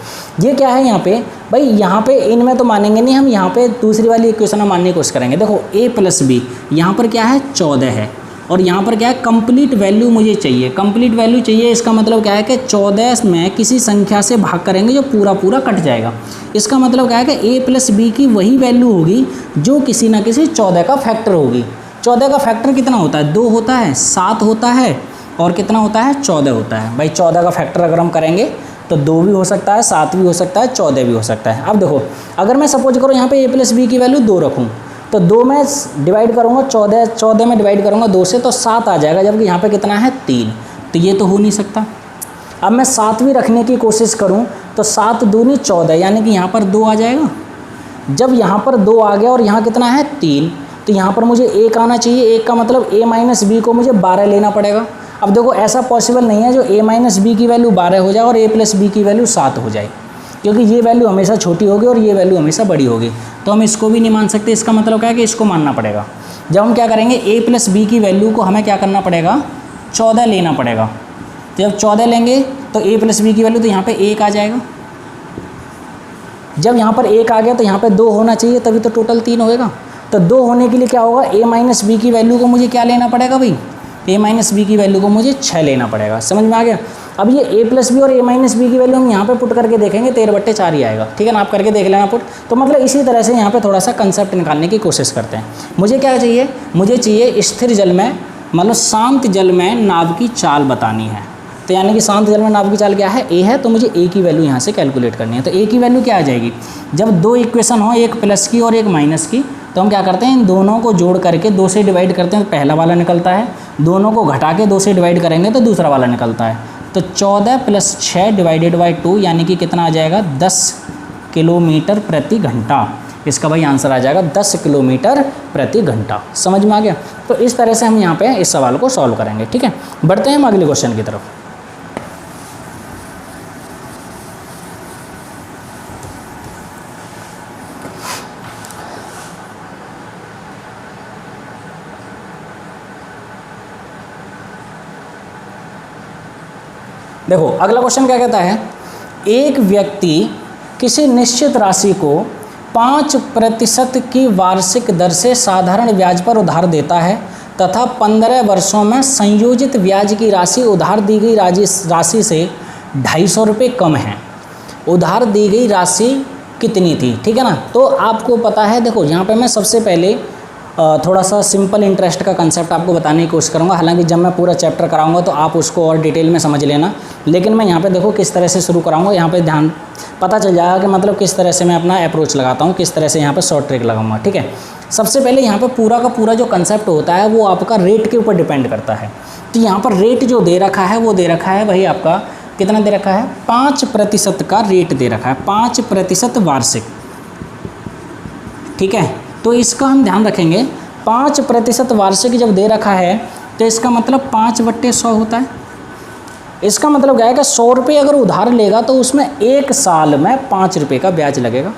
ये क्या है, यहाँ पे भाई, यहाँ पे इनमें तो मानेंगे नहीं, हम यहाँ पे दूसरी वाली इक्वेशन में मानने की कोशिश करेंगे। देखो ए प्लस बी, यहाँ पर क्या है 14 है, और यहाँ पर क्या है कंप्लीट वैल्यू मुझे चाहिए। कंप्लीट वैल्यू चाहिए, इसका मतलब क्या है कि 14 में किसी संख्या से भाग करेंगे जो पूरा पूरा कट जाएगा। इसका मतलब क्या है कि ए प्लस बी की वही वैल्यू होगी जो किसी ना किसी 14 का फैक्टर होगी। 14 का फैक्टर कितना होता है, 2 होता है, 7 होता है, और कितना होता है 14 होता है। भाई 14 का फैक्टर अगर हम करेंगे तो 2 भी हो सकता है, 7 भी हो सकता है, 14 भी हो सकता है। अब देखो, अगर मैं सपोज करो यहाँ पे ए प्लस बी की वैल्यू 2 रखूँ, तो 2 में डिवाइड करूँगा 14 में डिवाइड करूँगा 2 से, तो 7 आ जाएगा, जबकि यहाँ पे कितना है 3, तो ये तो हो नहीं सकता। अब मैं 7 भी रखने की कोशिश करूँ तो 7 दूनी 14, यानी कि यहाँ पर 2 आ जाएगा। जब यहाँ पर 2 आ गया और यहाँ कितना है 3, तो यहाँ पर मुझे 1 आना चाहिए। 1 का मतलब a माइनस बी को मुझे 12 लेना पड़ेगा। अब देखो ऐसा पॉसिबल नहीं है जो a माइनस बी की वैल्यू 12 हो जाए और a प्लस बी की वैल्यू 7 हो जाए, क्योंकि ये वैल्यू हमेशा छोटी होगी और ये वैल्यू हमेशा बड़ी होगी। तो हम इसको भी नहीं मान सकते। इसका मतलब क्या है कि इसको मानना पड़ेगा। जब हम क्या करेंगे, a प्लस बी की वैल्यू को हमें क्या करना पड़ेगा, 14 लेना पड़ेगा। तो जब 14 लेंगे तो a प्लस बी की वैल्यू, तो यहाँ पे 1 आ जाएगा। जब यहाँ पर 1 आ गया तो यहाँ पे 2 होना चाहिए, तभी तो टोटल 3 होएगा। तो 2 होने के लिए क्या होगा, a माइनस बी की वैल्यू को मुझे क्या लेना पड़ेगा भाई, a माइनस बी की वैल्यू को मुझे 6 लेना पड़ेगा। समझ में आ गया। अब ये a प्लस बी और a माइनस बी की वैल्यू हम यहाँ पे पुट करके देखेंगे, 13/4 ही आएगा। ठीक है ना, आप करके देख लेना पुट। तो मतलब इसी तरह से यहाँ पे थोड़ा सा कंसेप्ट निकालने की कोशिश करते हैं। मुझे क्या चाहिए, मुझे चाहिए स्थिर जल में, मतलब शांत जल में नाव की चाल बतानी है। तो यानी कि शांत जल में नाव की चाल क्या है, a है, तो मुझे a की वैल्यू यहाँ से कैलकुलेट करनी है। तो a की वैल्यू क्या आ जाएगी, जब 2 इक्वेशन हो, एक प्लस की और एक माइनस की, तो हम क्या करते हैं, इन दोनों को जोड़ करके 2 से डिवाइड करते हैं तो पहला वाला निकलता है। दोनों को घटा के 2 से डिवाइड करेंगे तो दूसरा वाला निकलता है। तो 14 + 6 डिवाइडेड बाई 2, यानी कि कितना आ जाएगा, 10 किलोमीटर प्रति घंटा। इसका भाई आंसर आ जाएगा 10 किलोमीटर प्रति घंटा। समझ में आ गया। तो इस तरह से हम यहाँ पे इस सवाल को सॉल्व करेंगे। ठीक है, बढ़ते हैं हम अगले क्वेश्चन की तरफ। देखो अगला क्वेश्चन क्या कहता है, एक व्यक्ति किसी निश्चित राशि को 5% की वार्षिक दर से साधारण ब्याज पर उधार देता है तथा 15 वर्षों में संयोजित ब्याज की राशि उधार दी गई राशि से 250 रुपये कम है। उधार दी गई राशि कितनी थी, ठीक है ना। तो आपको पता है, देखो यहाँ पे मैं सबसे पहले थोड़ा सा सिंपल इंटरेस्ट का कंसेप्ट आपको बताने की कोशिश करूँगा। हालांकि जब मैं पूरा चैप्टर कराऊंगा तो आप उसको और डिटेल में समझ लेना, लेकिन मैं यहाँ पे देखो किस तरह से शुरू कराऊंगा, यहाँ पे ध्यान पता चल जाएगा कि मतलब किस तरह से मैं अपना अप्रोच लगाता हूँ, किस तरह से यहाँ पे शॉर्ट ट्रिक लगाऊंगा, ठीक है। सबसे पहले यहाँ पे पूरा का पूरा जो कंसेप्ट होता है वो आपका रेट के ऊपर डिपेंड करता है। तो यहाँ पर रेट जो दे रखा है वो दे रखा है भाई आपका कितना दे रखा है, 5% का रेट दे रखा है, 5% वार्षिक, ठीक है। तो इसका हम ध्यान रखेंगे, 5% वार्षिक जब दे रखा है तो इसका मतलब 5/100 होता है। इसका मतलब क्या है कि 100 रुपये अगर उधार लेगा तो उसमें 1 साल में 5 रुपये का ब्याज लगेगा।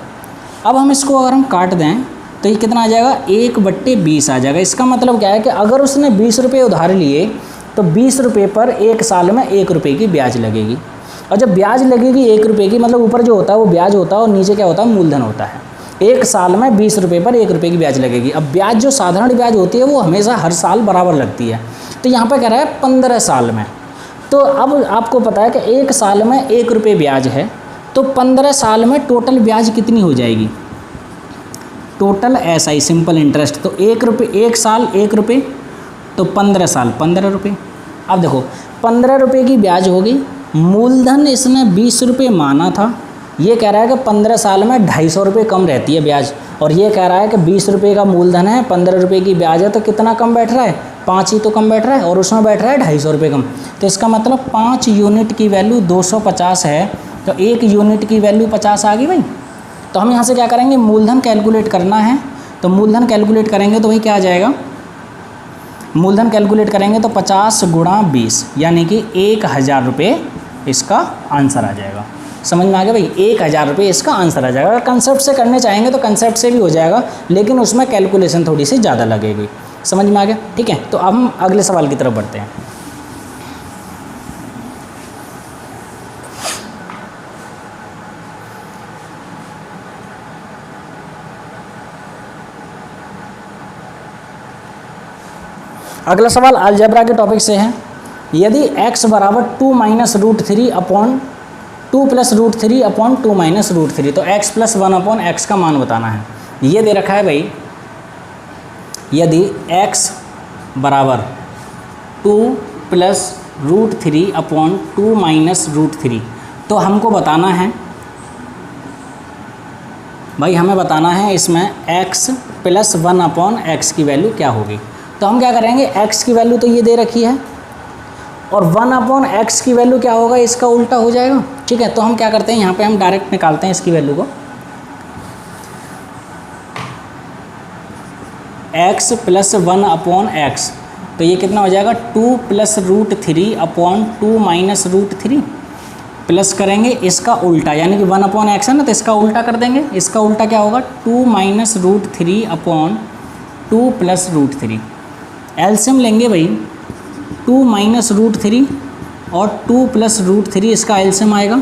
अब हम इसको अगर हम काट दें तो ये कितना आ जाएगा, 1/20 आ जाएगा। इसका मतलब क्या है कि अगर उसने 20 रुपये उधार लिए तो 20 रुपये पर 1 साल में 1 रुपये की ब्याज लगेगी। और जब ब्याज लगेगी 1 रुपये की, मतलब ऊपर जो होता है वो ब्याज होता है और नीचे क्या होता है, मूलधन होता है। 1 साल में 20 रुपये पर 1 रुपये की ब्याज लगेगी। अब ब्याज जो साधारण ब्याज होती है वो हमेशा हर साल बराबर लगती है। तो यहाँ पर कह रहा है 15 साल में। तो अब आपको पता है कि 1 साल में 1 रुपये ब्याज है, तो 15 साल में टोटल ब्याज कितनी हो जाएगी, टोटल SI सिंपल इंटरेस्ट। तो 1 रुपये 1 साल 1 रुपये, तो 15 साल 15 रुपये। अब देखो 15 रुपये की ब्याज होगी, मूलधन इसने 20 रुपये माना था, ये कह रहा है कि 15 साल में 250 रुपये कम रहती है ब्याज, और ये कह रहा है कि 20 रुपये का मूलधन है, 15 रुपये की ब्याज है, तो कितना कम बैठ रहा है, 5 ही तो कम बैठ रहा है, और उसमें बैठ रहा है 250 रुपये कम। तो इसका मतलब 5 यूनिट की वैल्यू 250 है, तो 1 यूनिट की वैल्यू 50 आ गई भाई। तो हम यहाँ से क्या करेंगे, मूलधन कैलकुलेट करना है। तो मूलधन कैलकुलेट करेंगे तो भाई क्या आ जाएगा, मूलधन कैलकुलेट करेंगे तो 50 × 20 यानी कि 1000 रुपये इसका आंसर आ जाएगा। समझ में आ गया भाई, 1000 रुपये इसका आंसर आ जाएगा। अगर कंसेप्ट से करने चाहेंगे तो कंसेप्ट से भी हो जाएगा, लेकिन उसमें कैलकुलेशन थोड़ी सी ज़्यादा लगेगी। समझ में आ गया, ठीक है। तो अब हम अगले सवाल की तरफ बढ़ते हैं। अगला सवाल अलजेब्रा के टॉपिक से है। यदि x बराबर 2 - √3 अपॉन 2 + √3 अपॉन 2 - √3, तो x + 1 अपॉन x का मान बताना है। ये दे रखा है भाई, यदि x बराबर 2 + √3 अपॉन 2 - √3, तो हमको बताना है भाई, हमें बताना है इसमें x + 1 अपॉन x की वैल्यू क्या होगी। तो हम क्या करेंगे, x की वैल्यू तो ये दे रखी है, और 1 अपॉन x की वैल्यू क्या होगा, इसका उल्टा हो जाएगा, ठीक है। तो हम क्या करते हैं, यहाँ पे हम डायरेक्ट निकालते हैं इसकी वैल्यू को, x + 1 अपॉन x, तो ये कितना हो जाएगा, 2 + √3 अपॉन 2 - √3, प्लस करेंगे इसका उल्टा, यानी कि 1 अपॉन x है ना, तो इसका उल्टा कर देंगे। इसका उल्टा क्या होगा, 2 - √3 अपॉन 2 + √3। एलसीएम लेंगे भाई, 2 - √3 और 2 + √3, इसका एलसीएम आएगा,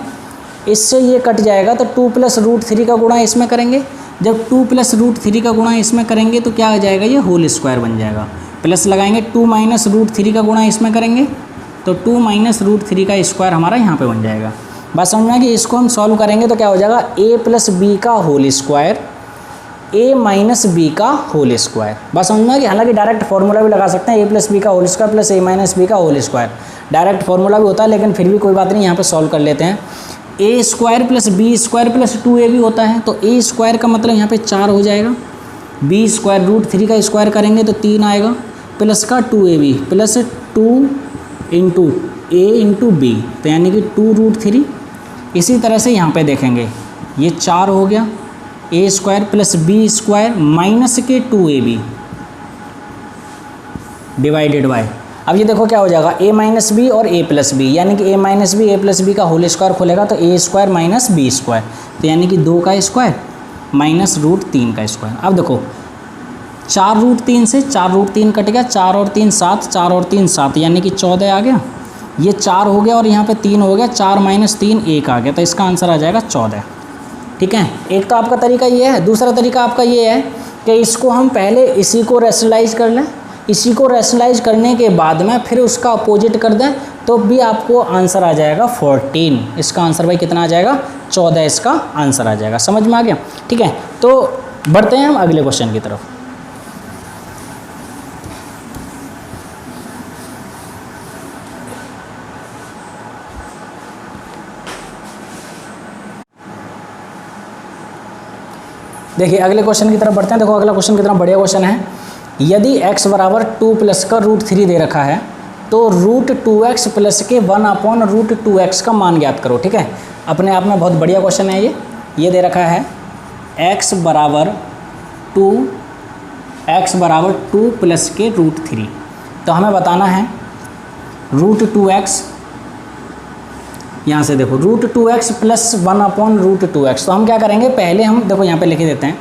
इससे ये कट जाएगा। तो 2 + √3 का गुणा इसमें करेंगे, जब 2 + √3 का गुणा इसमें करेंगे तो क्या आ जाएगा, ये होल स्क्वायर बन जाएगा। प्लस लगाएंगे, 2 - √3 का गुणा इसमें करेंगे तो 2 - √3 का स्क्वायर हमारा यहाँ पे बन जाएगा। बात समझ में आ गई। इसको हम सॉल्व करेंगे तो क्या हो जाएगा, a + b का होल स्क्वायर, a - b का होल स्क्वायर। बात समझ में आ गई। हालांकि डायरेक्ट फार्मूला भी लगा सकते हैं, a + b का whole square plus a - b का होल स्क्वायर, डायरेक्ट फार्मूला भी होता है, लेकिन फिर भी कोई बात नहीं, यहाँ पे सॉल्व कर लेते हैं। a² + b² + 2ab होता है, तो a² का मतलब यहाँ पे 4 हो जाएगा, b² √3 का स्क्वायर करेंगे तो 3 आएगा, प्लस का 2ab प्लस 2 × a × b, तो यानी कि 2 √3। इसी तरह से यहाँ पे देखेंगे, ये 4 हो गया, a² + b² माइनस के 2ab डिवाइडेड बाय, अब ये देखो क्या हो जाएगा, a - b और a + b, यानी कि a - b a + b का होल स्क्वायर खोलेगा तो a² - b², तो यानी कि 2 का स्क्वायर माइनस √3 का स्क्वायर। अब देखो 4 √3 से 4 √3 कट गया, 4 और 3 7, 4 और 3 7, यानी कि 14 आ गया। ये 4 हो गया और यहाँ पे 3 हो गया, 4 - 3 1 आ गया, तो इसका आंसर आ जाएगा 14। ठीक है, एक तो आपका तरीका ये है। दूसरा तरीका आपका ये है कि इसको हम पहले इसी को रैशनलाइज कर लें, इसी को रैशनलाइज करने के बाद में फिर उसका अपोजिट कर दें, तो भी आपको आंसर आ जाएगा 14। इसका आंसर भाई कितना आ जाएगा? 14 इसका आंसर आ जाएगा। समझ में आ गया? ठीक है, तो बढ़ते हैं हम अगले क्वेश्चन की तरफ। देखिए अगले क्वेश्चन की तरफ बढ़ते हैं। देखो अगला क्वेश्चन कितना बढ़िया क्वेश्चन है। यदि x बराबर 2 का √3 दे रखा है तो √2x प्लस के 1/√2x का मान ज्ञात करो। ठीक है, अपने आप में बहुत बढ़िया क्वेश्चन है ये दे रखा है x बराबर 2 प्लस के √3, तो हमें बताना है √2x, यहाँ से देखो √2x प्लस 1/√2x। तो हम क्या करेंगे, पहले हम देखो यहाँ पे लिख देते हैं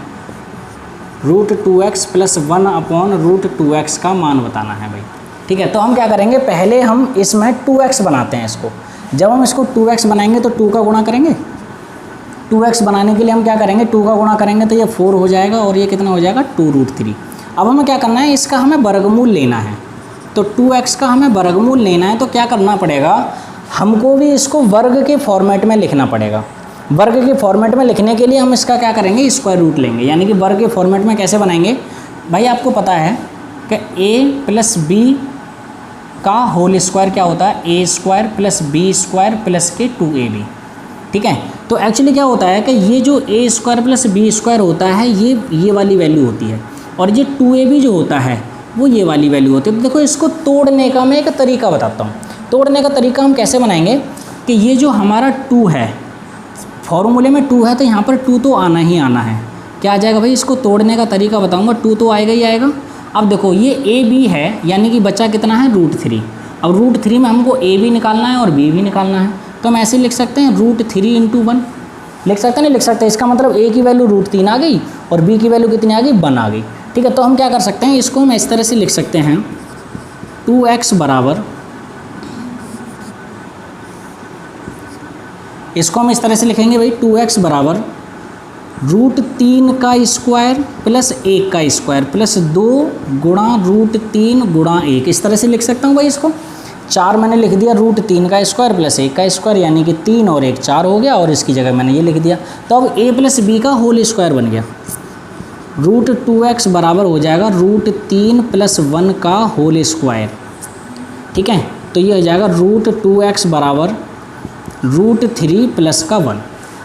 √2x प्लस 1/√2x का मान बताना है भाई। ठीक है, तो हम क्या करेंगे, पहले हम इसमें 2x बनाते हैं इसको। जब हम इसको 2x बनाएंगे तो 2 का गुणा करेंगे। 2x बनाने के लिए हम क्या करेंगे, 2 का गुणा करेंगे तो ये 4 हो जाएगा और ये कितना हो जाएगा 2√3। अब हमें क्या करना है, इसका हमें वर्गमूल लेना है। तो 2x का हमें वर्गमूल लेना है तो क्या करना पड़ेगा, हमको भी इसको वर्ग के फॉर्मेट में लिखना पड़ेगा। वर्ग के फॉर्मेट में लिखने के लिए हम इसका क्या करेंगे, स्क्वायर रूट लेंगे। यानी कि वर्ग के फॉर्मेट में कैसे बनाएंगे भाई, आपको पता है कि a प्लस बी का होल स्क्वायर क्या होता है, a² प्लस b² प्लस के 2ab। ठीक है, तो एक्चुअली क्या होता है कि ये जो a² प्लस b² होता है ये वाली वैल्यू होती है, और ये 2ab जो होता है वो ये वाली वैल्यू होती है। तो देखो इसको तोड़ने का मैं एक तरीका बताता हूँ। तोड़ने का तरीका हम कैसे बनाएंगे कि ये जो हमारा 2 है, फॉर्मूले में 2 है तो यहाँ पर 2 तो आना ही आना है। क्या आ जाएगा भाई, इसको तोड़ने का तरीका बताऊंगा, 2 तो आएगा ही आएगा। अब देखो ये ए बी है, यानी कि बच्चा कितना है √3। अब √3 में हमको ए भी निकालना है और बी भी निकालना है, तो हम ऐसे लिख सकते हैं √3 × 1 लिख सकते हैं, नहीं लिख सकते। इसका मतलब ए की वैल्यू √3 आ गई और बी की वैल्यू कितनी आ गई, 1 आ गई। ठीक है, तो हम क्या कर सकते हैं, इसको हम इस तरह से लिख सकते हैं 2x बराबर, इसको हम इस तरह से लिखेंगे भाई 2x बराबर √3 का स्क्वायर प्लस 1 का स्क्वायर प्लस 2 गुणा √3 गुणा 1। इस तरह से लिख सकता हूँ भाई इसको। 4 मैंने लिख दिया √3 का स्क्वायर प्लस 1 का स्क्वायर, यानी कि 3 और 1 4 हो गया, और इसकी जगह मैंने ये लिख दिया। तो अब a प्लस बी का होल स्क्वायर बन गया। √2x बराबर हो जाएगा √3 प्लस 1 का होल स्क्वायर। ठीक है, तो ये हो जाएगा √2x बराबर √3 प्लस का 1।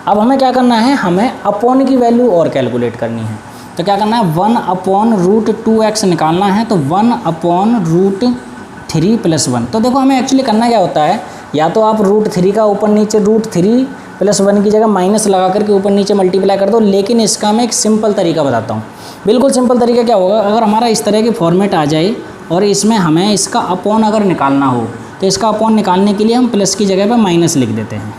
अब हमें क्या करना है, हमें अपॉन की वैल्यू और कैलकुलेट करनी है। तो क्या करना है, 1/√2x निकालना है, तो 1/√3 प्लस 1। तो देखो हमें एक्चुअली करना क्या होता है, या तो आप √3 का ऊपर नीचे √3 प्लस 1 की जगह माइनस लगा करके ऊपर नीचे मल्टीप्लाई कर दो। लेकिन इसका मैं एक सिंपल तरीका बताता हूँ। बिल्कुल सिंपल तरीका क्या होगा, अगर हमारा इस तरह की फॉर्मेट आ जाए और इसमें हमें इसका अपॉन अगर निकालना हो, तो इसका अपॉन निकालने के लिए हम प्लस की जगह पर माइनस लिख देते हैं,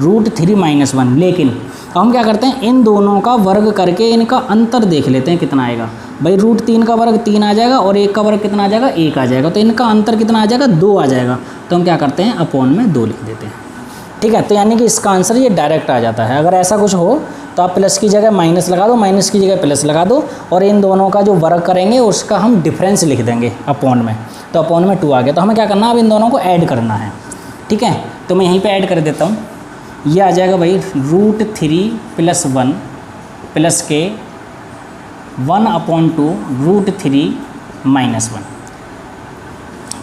√3 - 1। लेकिन हम क्या करते हैं, इन दोनों का वर्ग करके इनका अंतर देख लेते हैं कितना आएगा। भाई √3 का वर्ग 3 आ जाएगा और 1 का वर्ग कितना आ जाएगा, 1 आ जाएगा। तो इनका अंतर कितना आ जाएगा, 2 आ जाएगा। तो हम क्या करते हैं, अपॉन में 2 लिख देते हैं। ठीक है, तो यानी कि इसका आंसर ये डायरेक्ट आ जाता है। अगर ऐसा कुछ हो तो आप प्लस की जगह माइनस लगा दो, माइनस की जगह प्लस लगा दो, और इन दोनों का जो वर्ग करेंगे उसका हम डिफरेंस लिख देंगे अपॉन में। तो अपॉन में 2 आ गया। तो हमें क्या करना है, अब इन दोनों को ऐड करना है। ठीक है, तो मैं यहीं पे ऐड कर देता हूँ। ये आ जाएगा भाई √3 प्लस 1 प्लस के 1/2 √3 - 1।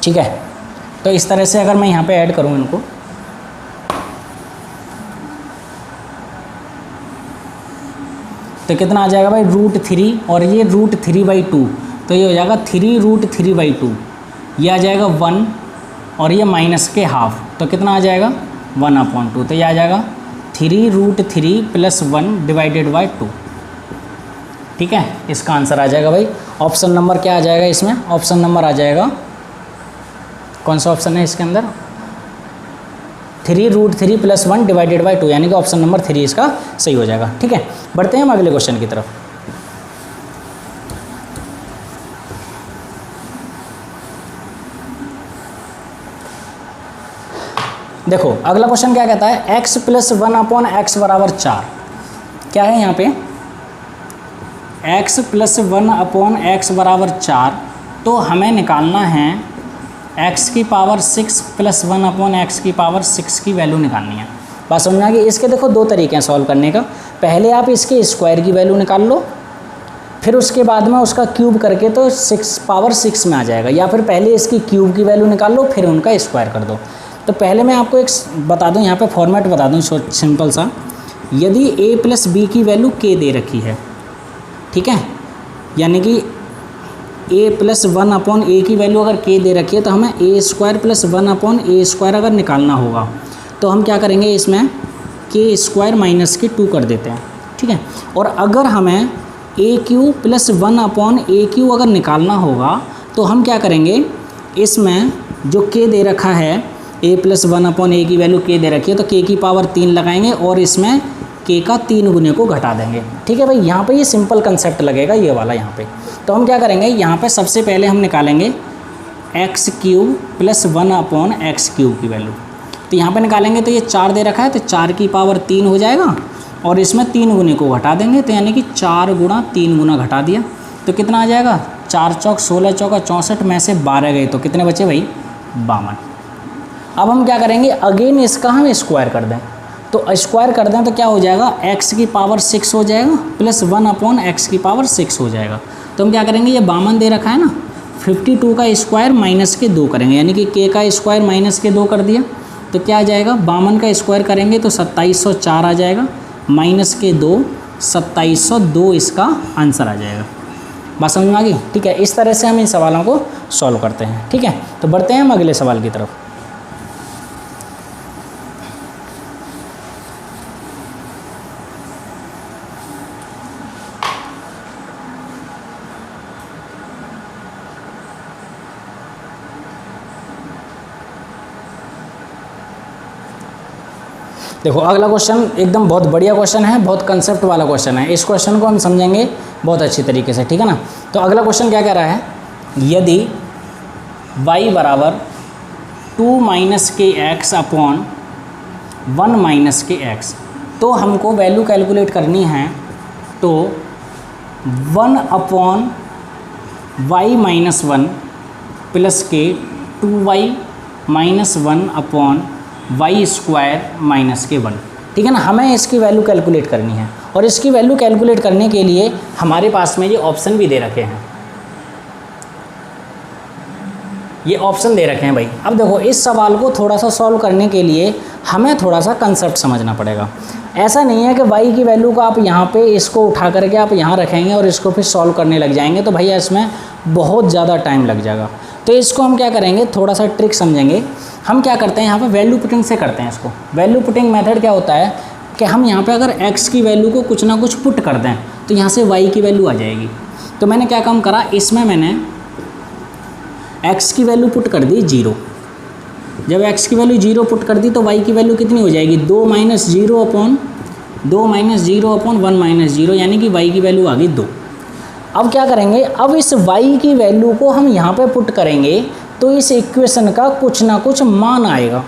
ठीक है, तो इस तरह से अगर मैं यहाँ पे ऐड करूँ इनको, तो कितना आ जाएगा भाई √3 और ये √3/2, तो ये हो जाएगा 3√3/2। ये आ जाएगा 1 और ये माइनस के हाफ, तो कितना आ जाएगा 1/2। तो ये आ जाएगा 3√3 प्लस 1 डिवाइडेड बाई 2। ठीक है, इसका आंसर आ जाएगा भाई ऑप्शन नंबर क्या आ जाएगा इसमें, ऑप्शन नंबर आ जाएगा, कौन सा ऑप्शन है इसके अंदर, 3√3 प्लस 1 डिवाइडेड बाई 2, यानी कि ऑप्शन नंबर 3 इसका सही हो जाएगा। ठीक है, बढ़ते हैं हम अगले क्वेश्चन की तरफ। देखो अगला क्वेश्चन क्या कहता है, x प्लस 1/x बराबर 4। क्या है यहाँ पे, x प्लस 1/x बराबर 4। तो हमें निकालना है x की पावर 6 प्लस 1/x की पावर 6 की वैल्यू निकालनी है। बात समझ में आ गई। इसके देखो दो तरीके हैं सॉल्व करने का। पहले आप इसके स्क्वायर की वैल्यू निकाल लो, फिर उसके बाद में उसका क्यूब करके तो 6 पावर 6 में आ जाएगा, या फिर पहले इसकी क्यूब की वैल्यू निकाल लो फिर उनका स्क्वायर कर दो। तो पहले मैं आपको एक बता दूं, यहाँ पे फॉर्मेट बता दूं सिंपल सा। यदि a प्लस बी की वैल्यू k दे रखी है, ठीक है, यानी कि a प्लस 1/a की वैल्यू अगर k दे रखी है तो हमें a स्क्वायर प्लस 1/a² अगर निकालना होगा तो हम क्या करेंगे, इसमें k स्क्वायर माइनस के 2 कर देते हैं, ठीक है। और अगर हमें a³ प्लस 1/a³ अगर निकालना होगा तो हम क्या करेंगे, इसमें जो k दे रखा है a प्लस 1/a की वैल्यू k दे रखी है तो k की पावर 3 लगाएंगे और इसमें k का 3 गुने को घटा देंगे, ठीक है भाई। यहाँ पे ये सिंपल कंसेप्ट लगेगा ये वाला यहाँ पे। तो हम क्या करेंगे, यहाँ पे सबसे पहले हम निकालेंगे x³ प्लस 1/x³ की वैल्यू। तो यहाँ पे निकालेंगे तो ये 4 दे रखा है तो 4 की पावर 3 हो जाएगा और इसमें 3 गुने को घटा देंगे, तो यानी कि 4 गुणा 3 गुना घटा दिया तो कितना आ जाएगा, 4 चौक 16 चौका 64 में से 12 गए तो कितने बचे भाई, 52। अब हम क्या करेंगे, अगेन इसका हम स्क्वायर कर दें। तो स्क्वायर कर दें तो क्या हो जाएगा, x की पावर 6 हो जाएगा प्लस 1/x की पावर 6 हो जाएगा। तो हम क्या करेंगे, ये 52 दे रखा है ना, 52 का स्क्वायर माइनस के 2 करेंगे, यानी कि k का स्क्वायर माइनस के 2 कर दिया तो क्या आ जाएगा, 52 का स्क्वायर करेंगे तो 2704 आ जाएगा, माइनस के 2 2702 इसका आंसर आ जाएगा। बात समझ में आ गई, ठीक है। इस तरह से हम इन सवालों को सॉल्व करते हैं, ठीक है। तो बढ़ते हैं हम अगले सवाल की तरफ। देखो अगला क्वेश्चन एकदम बहुत बढ़िया क्वेश्चन है, बहुत कंसेप्ट वाला क्वेश्चन है। इस क्वेश्चन को हम समझेंगे बहुत अच्छी तरीके से, ठीक है ना। तो अगला क्वेश्चन क्या कह रहा है, यदि y बराबर 2 - kx अपॉन 1 - kx, तो हमको वैल्यू कैलकुलेट करनी है। तो 1/y - 1 प्लस के 2y - 1/y² - 1, ठीक है ना। हमें इसकी वैल्यू कैलकुलेट करनी है और इसकी वैल्यू कैलकुलेट करने के लिए हमारे पास में ये ऑप्शन भी दे रखे हैं, ये ऑप्शन दे रखे हैं भाई। अब देखो इस सवाल को थोड़ा सा सॉल्व करने के लिए हमें थोड़ा सा कंसेप्ट समझना पड़ेगा। ऐसा नहीं है कि y की वैल्यू को आप यहाँ पे इसको उठा करके आप यहाँ रखेंगे और इसको फिर सॉल्व करने लग जाएंगे तो भैया इसमें बहुत ज़्यादा टाइम लग जाएगा। तो इसको हम क्या करेंगे, थोड़ा सा ट्रिक समझेंगे। हम क्या करते हैं, यहाँ पे वैल्यू पुटिंग से करते हैं इसको। वैल्यू पुटिंग मेथड क्या होता है कि हम यहाँ पे अगर x की वैल्यू को कुछ ना कुछ पुट कर दें तो यहाँ से y की वैल्यू आ जाएगी। तो मैंने क्या काम करा, इसमें मैंने x की वैल्यू पुट कर दी 0। जब x की वैल्यू 0 पुट कर दी तो y की वैल्यू कितनी हो जाएगी, 2 - 0 अपॉन 1 - 0, यानी कि y की वैल्यू आ गई 2। अब क्या करेंगे, अब इस y की वैल्यू को हम यहाँ पे पुट करेंगे तो इस इक्वेशन का कुछ ना कुछ मान आएगा।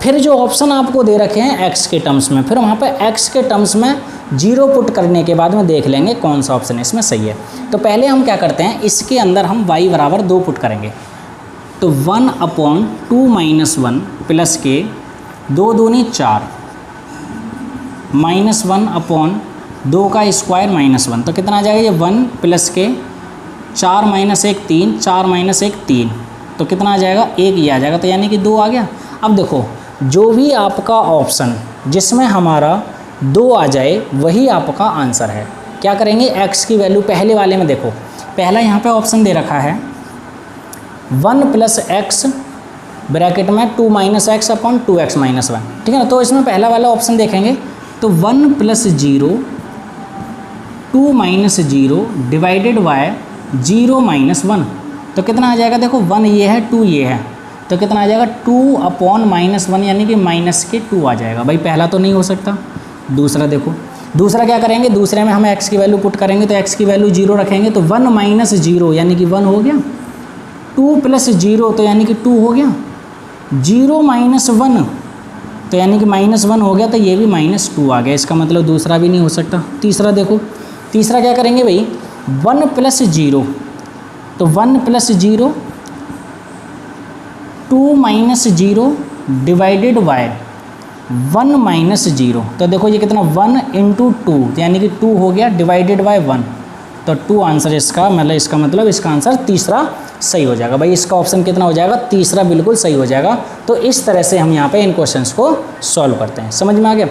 फिर जो ऑप्शन आपको दे रखे हैं x के टर्म्स में, फिर वहाँ पे x के टर्म्स में 0 पुट करने के बाद में देख लेंगे कौन सा ऑप्शन इसमें सही है। तो पहले हम क्या करते हैं, इसके अंदर हम y बराबर 2 पुट करेंगे। तो 1/2 - 1 प्लस के 2 दूनी 4 -1/2 का स्क्वायर -1, तो कितना आ जाएगा ये 1 प्लस के 4 - 1 3, 4 - 1 3, तो कितना आ जाएगा 1 ही आ जाएगा, तो यानी कि 2 आ गया। अब देखो जो भी आपका ऑप्शन जिसमें हमारा 2 आ जाए वही आपका आंसर है। क्या करेंगे, x की वैल्यू पहले वाले में देखो, पहला यहाँ पे ऑप्शन दे रखा है 1 + x ब्रैकेट में 2 - x अपॉन 2x - 1, ठीक है ना। तो इसमें पहला वाला ऑप्शन देखेंगे तो 1 + 0 2 - 0 डिवाइडेड बाय 0 - 1, तो कितना आ जाएगा, देखो 1 ये है 2 ये है, तो कितना आ जाएगा 2/-1, यानी कि माइनस के 2 आ जाएगा। भाई पहला तो नहीं हो सकता। दूसरा देखो, दूसरा क्या करेंगे, दूसरे में हम x की वैल्यू पुट करेंगे तो x की वैल्यू 0 रखेंगे तो 1 - 0 यानी कि 1 हो गया, 2 + 0 तो यानी कि 2 हो गया, 0 - 1 तो यानी कि -1 हो गया, तो ये भी -2 आ गया। इसका मतलब दूसरा भी नहीं हो सकता। तीसरा देखो, तीसरा क्या करेंगे भाई, 1 + 0, तो 1 + 0 2 - 0 डिवाइडेड बाय 1 - 0, तो देखो ये कितना 1 × 2 यानी कि 2 हो गया, डिवाइडेड बाय 1, तो 2 आंसर इसका, मतलब इसका आंसर तीसरा सही हो जाएगा। भाई इसका ऑप्शन कितना हो जाएगा, तीसरा बिल्कुल सही हो जाएगा। तो इस तरह से हम यहाँ पे इन क्वेश्चंस को सॉल्व करते हैं। समझ में आ गया।